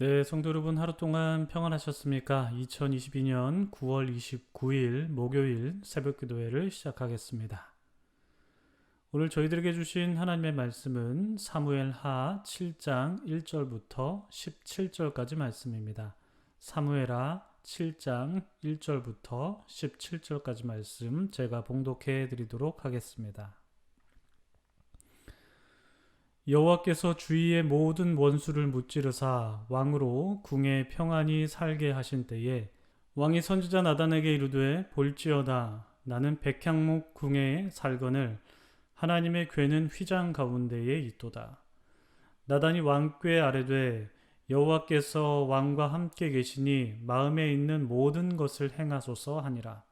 네, 성도 여러분 하루 동안 평안하셨습니까? 2022년 9월 29일 목요일 새벽 기도회를 시작하겠습니다. 오늘 저희들에게 주신 하나님의 말씀은 사무엘 하 7장 1절부터 17절까지 말씀입니다. 사무엘하 7장 1절부터 17절까지 말씀 제가 봉독해 드리도록 하겠습니다. 여호와께서 주위의 모든 원수를 무찌르사 왕으로 궁에 평안히 살게 하신 때에 왕이 선지자 나단에게 이르되 볼지어다 나는 백향목 궁에 살거늘 하나님의 궤는 휘장 가운데에 있도다. 나단이 왕께 아뢰되 여호와께서 왕과 함께 계시니 마음에 있는 모든 것을 행하소서 하니라.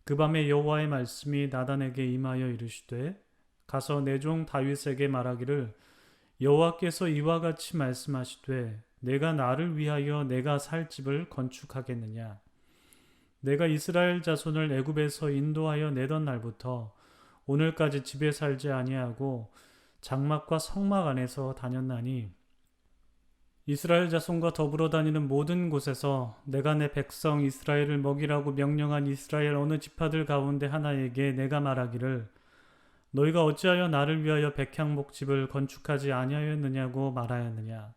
그 밤에 여호와의 말씀이 나단에게 임하여 이르시되 가서 내 종 다윗에게 말하기를 여호와께서 이와 같이 말씀하시되 내가 나를 위하여 내가 살 집을 건축하겠느냐. 내가 이스라엘 자손을 애굽에서 인도하여 내던 날부터 오늘까지 집에 살지 아니하고 장막과 성막 안에서 다녔나니 이스라엘 자손과 더불어 다니는 모든 곳에서 내가 내 백성 이스라엘을 먹이라고 명령한 이스라엘 어느 지파들 가운데 하나에게 내가 말하기를 너희가 어찌하여 나를 위하여 백향목 집을 건축하지 아니하였느냐고 말하였느냐.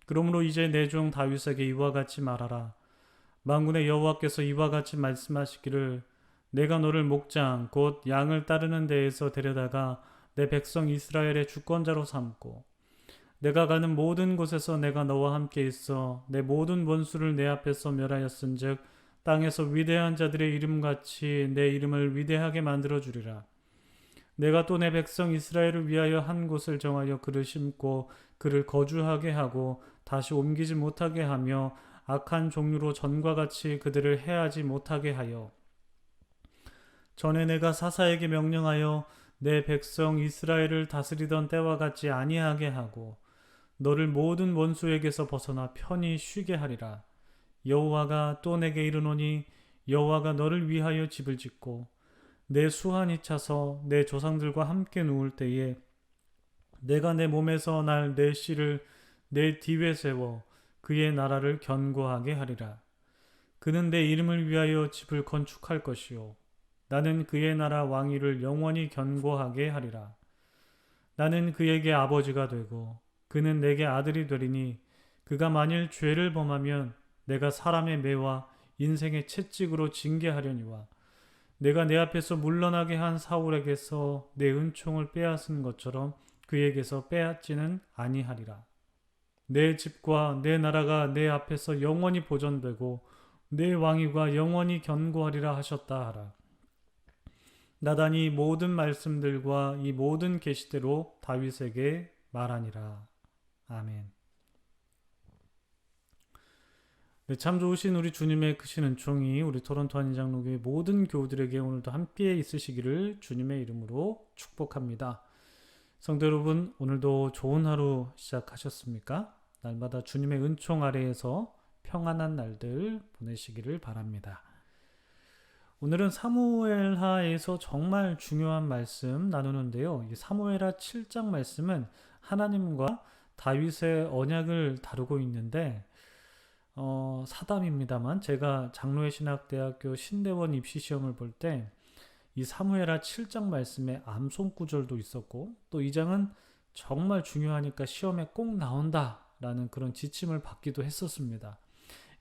그러므로 이제 내 종 다윗에게 이와 같이 말하라. 만군의 여호와께서 이와 같이 말씀하시기를 내가 너를 목장 곧 양을 따르는 데에서 데려다가 내 백성 이스라엘의 주권자로 삼고 내가 가는 모든 곳에서 내가 너와 함께 있어 내 모든 원수를 내 앞에서 멸하였은즉 땅에서 위대한 자들의 이름같이 내 이름을 위대하게 만들어 주리라. 내가 또 내 백성 이스라엘을 위하여 한 곳을 정하여 그를 심고 그를 거주하게 하고 다시 옮기지 못하게 하며 악한 종류로 전과 같이 그들을 해하지 못하게 하여 전에 내가 사사에게 명령하여 내 백성 이스라엘을 다스리던 때와 같이 아니하게 하고 너를 모든 원수에게서 벗어나 편히 쉬게 하리라. 여호와가 또 내게 이르노니 여호와가 너를 위하여 집을 짓고 내 수한이 차서 내 조상들과 함께 누울 때에 내가 내 몸에서 날 내 씨를 내 뒤에 세워 그의 나라를 견고하게 하리라. 그는 내 이름을 위하여 집을 건축할 것이요 나는 그의 나라 왕위를 영원히 견고하게 하리라. 나는 그에게 아버지가 되고 그는 내게 아들이 되리니 그가 만일 죄를 범하면 내가 사람의 매와 인생의 채찍으로 징계하려니와 내가 내 앞에서 물러나게 한 사울에게서 내 은총을 빼앗은 것처럼 그에게서 빼앗지는 아니하리라. 내 집과 내 나라가 내 앞에서 영원히 보존되고 내 왕위가 영원히 견고하리라 하셨다 하라. 나단이 모든 말씀들과 이 모든 계시대로 다윗에게 말하니라. 아멘. 네, 참 좋으신 우리 주님의 크신 은총이 우리 토론토 한인장로교회 모든 교우들에게 오늘도 함께 있으시기를 주님의 이름으로 축복합니다. 성도 여러분, 오늘도 좋은 하루 시작하셨습니까? 날마다 주님의 은총 아래에서 평안한 날들 보내시기를 바랍니다. 오늘은 사무엘하에서 정말 중요한 말씀 나누는데요. 이 사무엘하 7장 말씀은 하나님과 다윗의 언약을 다루고 있는데 사담입니다만 제가 장로의 신학대학교 신대원 입시시험을 볼 때 이 사무엘하 7장 말씀에 암송 구절도 있었고 또 이 장은 정말 중요하니까 시험에 꼭 나온다라는 그런 지침을 받기도 했었습니다.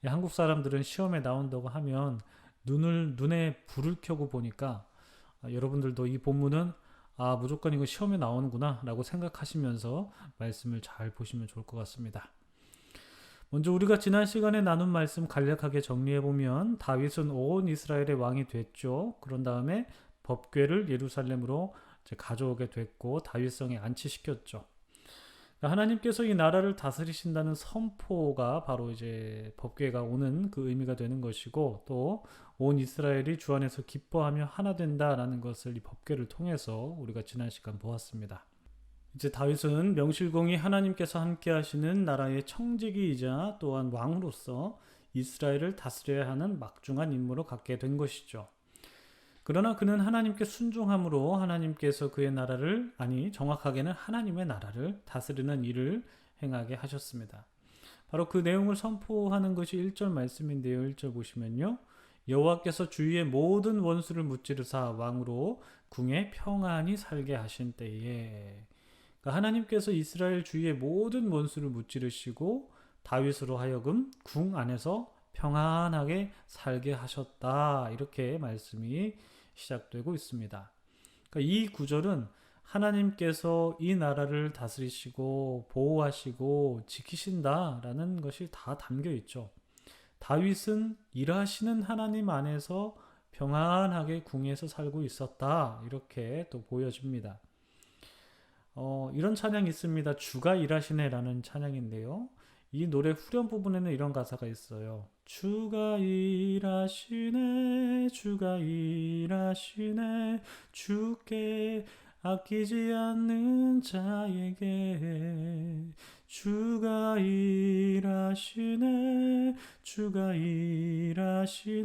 한국 사람들은 시험에 나온다고 하면 눈에 불을 켜고 보니까 여러분들도 이 본문은 무조건 이거 시험에 나오는구나 라고 생각하시면서 말씀을 잘 보시면 좋을 것 같습니다. 먼저 우리가 지난 시간에 나눈 말씀 간략하게 정리해보면 다윗은 온 이스라엘의 왕이 됐죠. 그런 다음에 법궤를 예루살렘으로 가져오게 됐고 다윗성에 안치시켰죠. 하나님께서 이 나라를 다스리신다는 선포가 바로 이제 법궤가 오는 그 의미가 되는 것이고 또 온 이스라엘이 주 안에서 기뻐하며 하나 된다라는 것을 이 법궤를 통해서 우리가 지난 시간 보았습니다. 이제 다윗은 명실공히 하나님께서 함께 하시는 나라의 청지기이자 또한 왕으로서 이스라엘을 다스려야 하는 막중한 임무를 갖게 된 것이죠. 그러나 그는 하나님께 순종함으로 하나님께서 그의 나라를 정확하게는 하나님의 나라를 다스리는 일을 행하게 하셨습니다. 바로 그 내용을 선포하는 것이 1절 말씀인데요. 1절 보시면요. 여호와께서 주위의 모든 원수를 무찌르사 왕으로 궁에 평안히 살게 하신 때에, 그러니까 하나님께서 이스라엘 주위의 모든 원수를 무찌르시고 다윗으로 하여금 궁 안에서 평안하게 살게 하셨다. 이렇게 말씀이 시작되고 있습니다. 그러니까 이 구절은 하나님께서 이 나라를 다스리시고 보호하시고 지키신다라는 것이 다 담겨 있죠. 다윗은 일하시는 하나님 안에서 평안하게 궁에서 살고 있었다. 이렇게 또 보여집니다. 이런 찬양이 있습니다. 주가 일하시네라는 찬양인데요. 이 노래 후렴 부분에는 이런 가사가 있어요. 주가 일하시네, 주가 일하시네, 주께 아끼지 않는 자에게 주가 일하시네, 주가 일하시네,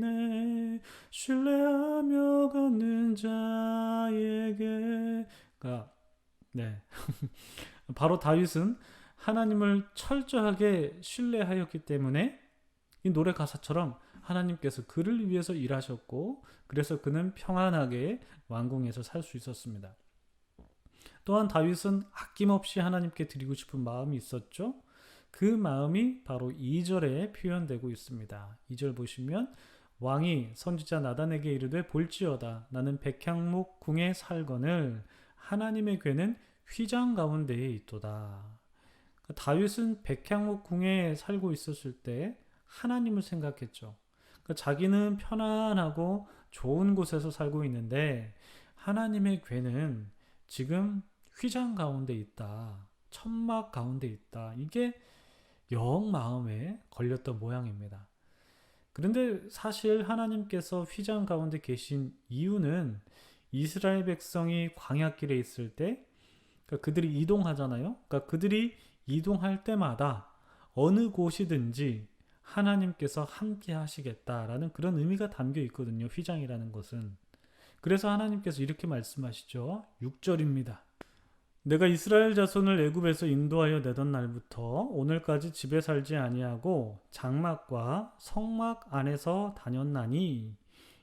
신뢰하며 걷는 자에게. 네. 바로 다윗은 하나님을 철저하게 신뢰하였기 때문에 이 노래 가사처럼 하나님께서 그를 위해서 일하셨고, 그래서 그는 평안하게 왕궁에서 살 수 있었습니다. 또한 다윗은 아낌없이 하나님께 드리고 싶은 마음이 있었죠. 그 마음이 바로 2절에 표현되고 있습니다. 2절 보시면 왕이 선지자 나단에게 이르되 볼지어다 나는 백향목 궁에 살거늘 하나님의 궤는 휘장 가운데에 있도다. 다윗은 백향목 궁에 살고 있었을 때 하나님을 생각했죠. 자기는 편안하고 좋은 곳에서 살고 있는데 하나님의 궤는 지금 휘장 가운데 있다. 천막 가운데 있다. 이게 영 마음에 걸렸던 모양입니다. 그런데 사실 하나님께서 휘장 가운데 계신 이유는 이스라엘 백성이 광야길에 있을 때 그들이 이동하잖아요. 그러니까 그들이 이동할 때마다 어느 곳이든지 하나님께서 함께 하시겠다라는 그런 의미가 담겨 있거든요. 휘장이라는 것은. 그래서 하나님께서 이렇게 말씀하시죠. 6절입니다. 내가 이스라엘 자손을 애굽에서 인도하여 내던 날부터 오늘까지 집에 살지 아니하고 장막과 성막 안에서 다녔나니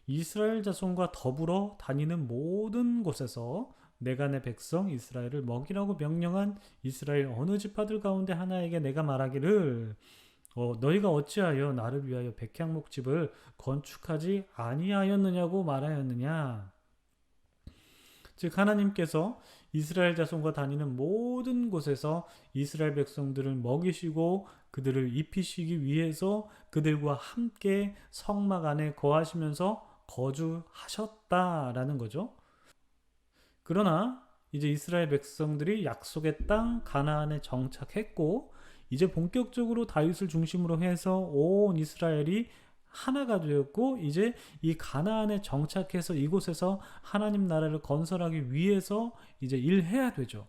이스라엘 자손과 더불어 다니는 모든 곳에서 내가 내 백성 이스라엘을 먹이라고 명령한 이스라엘 어느 지파들 가운데 하나에게 내가 말하기를 너희가 어찌하여 나를 위하여 백향목집을 건축하지 아니하였느냐고 말하였느냐. 즉 하나님께서 이스라엘 자손과 다니는 모든 곳에서 이스라엘 백성들을 먹이시고 그들을 입히시기 위해서 그들과 함께 성막 안에 거하시면서 거주하셨다라는 거죠. 그러나 이제 이스라엘 백성들이 약속의 땅 가나안에 정착했고 이제 본격적으로 다윗을 중심으로 해서 온 이스라엘이 하나가 되었고 이제 이 가나안에 정착해서 이곳에서 하나님 나라를 건설하기 위해서 이제 일해야 되죠.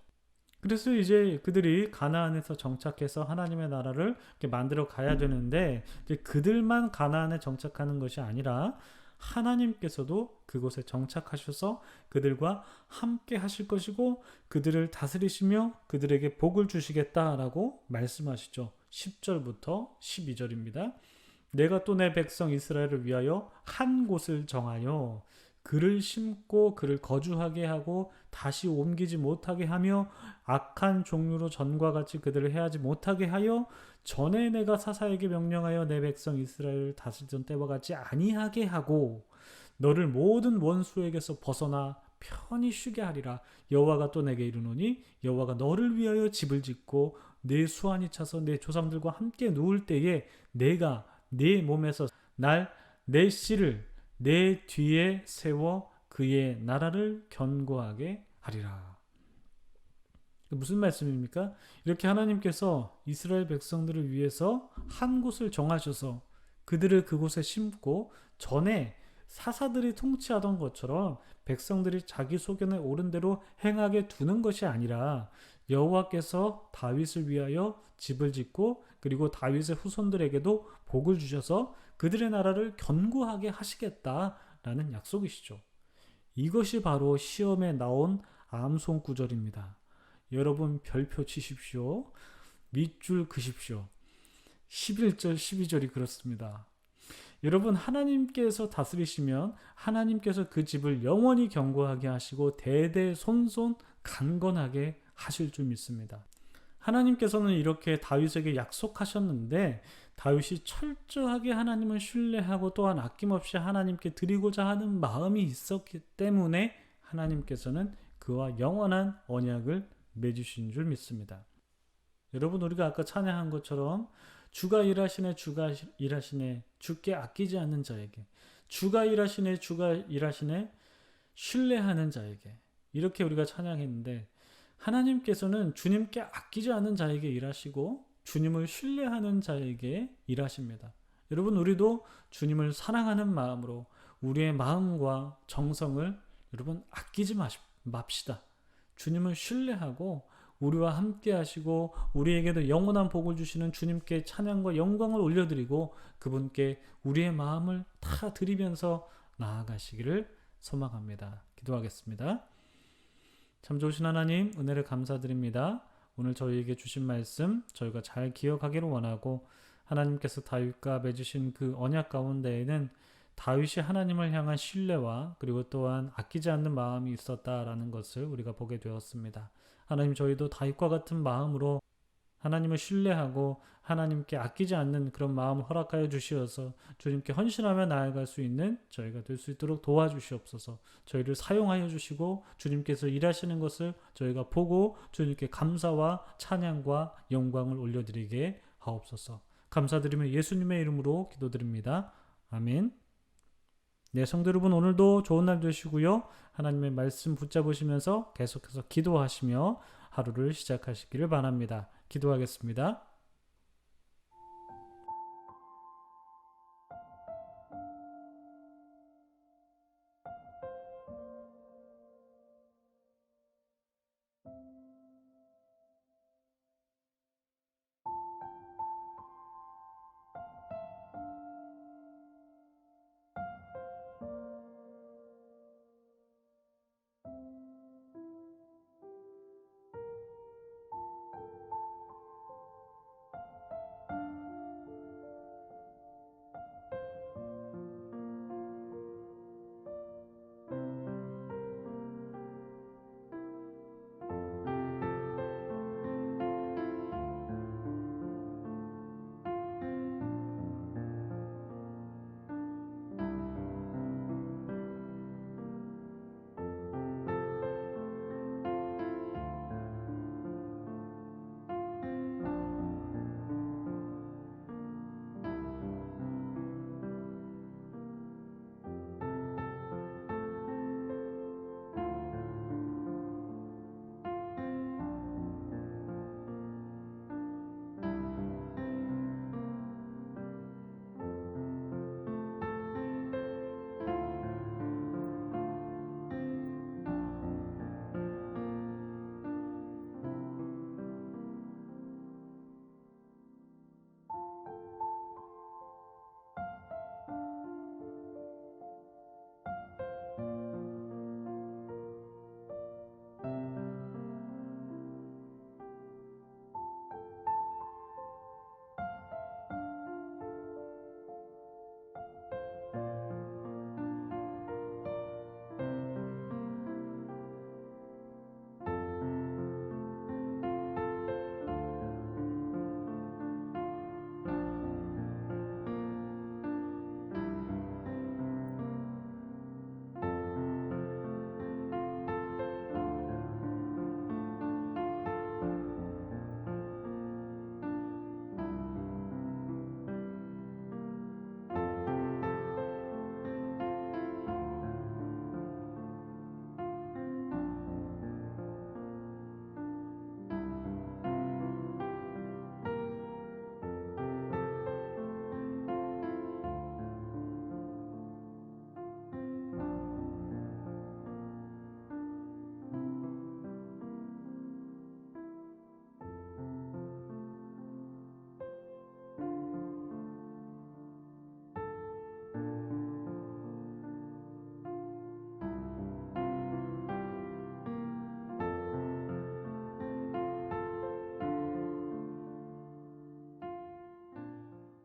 그래서 이제 그들이 가나안에서 정착해서 하나님의 나라를 이렇게 만들어 가야 되는데 이제 그들만 가나안에 정착하는 것이 아니라 하나님께서도 그곳에 정착하셔서 그들과 함께 하실 것이고 그들을 다스리시며 그들에게 복을 주시겠다라고 말씀하시죠. 10절부터 12절입니다. 내가 또 내 백성 이스라엘을 위하여 한 곳을 정하여 그를 심고 그를 거주하게 하고 다시 옮기지 못하게 하며 악한 종류로 전과 같이 그들을 해하지 못하게 하여 전에 내가 사사에게 명령하여 내 백성 이스라엘을 다스리던 때와 같이 아니하게 하고 너를 모든 원수에게서 벗어나 편히 쉬게 하리라. 여호와가 또 내게 이르노니 여호와가 너를 위하여 집을 짓고 내 수완이 차서 내 조상들과 함께 누울 때에 내가 네 몸에서 내 씨를 내 뒤에 세워 그의 나라를 견고하게 하리라. 무슨 말씀입니까? 이렇게 하나님께서 이스라엘 백성들을 위해서 한 곳을 정하셔서 그들을 그곳에 심고 전에 사사들이 통치하던 것처럼 백성들이 자기 소견에 옳은 대로 행하게 두는 것이 아니라 여호와께서 다윗을 위하여 집을 짓고 그리고 다윗의 후손들에게도 복을 주셔서 그들의 나라를 견고하게 하시겠다라는 약속이시죠. 이것이 바로 시험에 나온 암송 구절입니다. 여러분 별표 치십시오. 밑줄 그십시오. 11절, 12절이 그렇습니다. 여러분, 하나님께서 다스리시면 하나님께서 그 집을 영원히 견고하게 하시고 대대손손 강건하게 하실 줄 믿습니다. 하나님께서는 이렇게 다윗에게 약속하셨는데 다윗이 철저하게 하나님을 신뢰하고 또한 아낌없이 하나님께 드리고자 하는 마음이 있었기 때문에 하나님께서는 그와 영원한 언약을 맺으신 줄 믿습니다. 여러분, 우리가 아까 찬양한 것처럼 주가 일하시네, 주가 일하시네, 주께 아끼지 않는 자에게, 주가 일하시네, 주가 일하시네, 신뢰하는 자에게, 이렇게 우리가 찬양했는데 하나님께서는 주님께 아끼지 않는 자에게 일하시고 주님을 신뢰하는 자에게 일하십니다. 여러분, 우리도 주님을 사랑하는 마음으로 우리의 마음과 정성을 여러분 아끼지 맙시다. 주님을 신뢰하고 우리와 함께 하시고 우리에게도 영원한 복을 주시는 주님께 찬양과 영광을 올려드리고 그분께 우리의 마음을 다 드리면서 나아가시기를 소망합니다. 기도하겠습니다. 참 좋으신 하나님, 은혜를 감사드립니다. 오늘 저희에게 주신 말씀 저희가 잘 기억하기를 원하고, 하나님께서 다윗과 맺으신 그 언약 가운데에는 다윗이 하나님을 향한 신뢰와 그리고 또한 아끼지 않는 마음이 있었다라는 것을 우리가 보게 되었습니다. 하나님, 저희도 다윗과 같은 마음으로 하나님을 신뢰하고 하나님께 아끼지 않는 그런 마음을 허락하여 주시어서 주님께 헌신하며 나아갈 수 있는 저희가 될 수 있도록 도와주시옵소서. 저희를 사용하여 주시고 주님께서 일하시는 것을 저희가 보고 주님께 감사와 찬양과 영광을 올려드리게 하옵소서. 감사드리며 예수님의 이름으로 기도드립니다. 아멘. 네, 성도 여러분, 오늘도 좋은 날 되시고요. 하나님의 말씀 붙잡으시면서 계속해서 기도하시며 하루를 시작하시기를 바랍니다. 기도하겠습니다.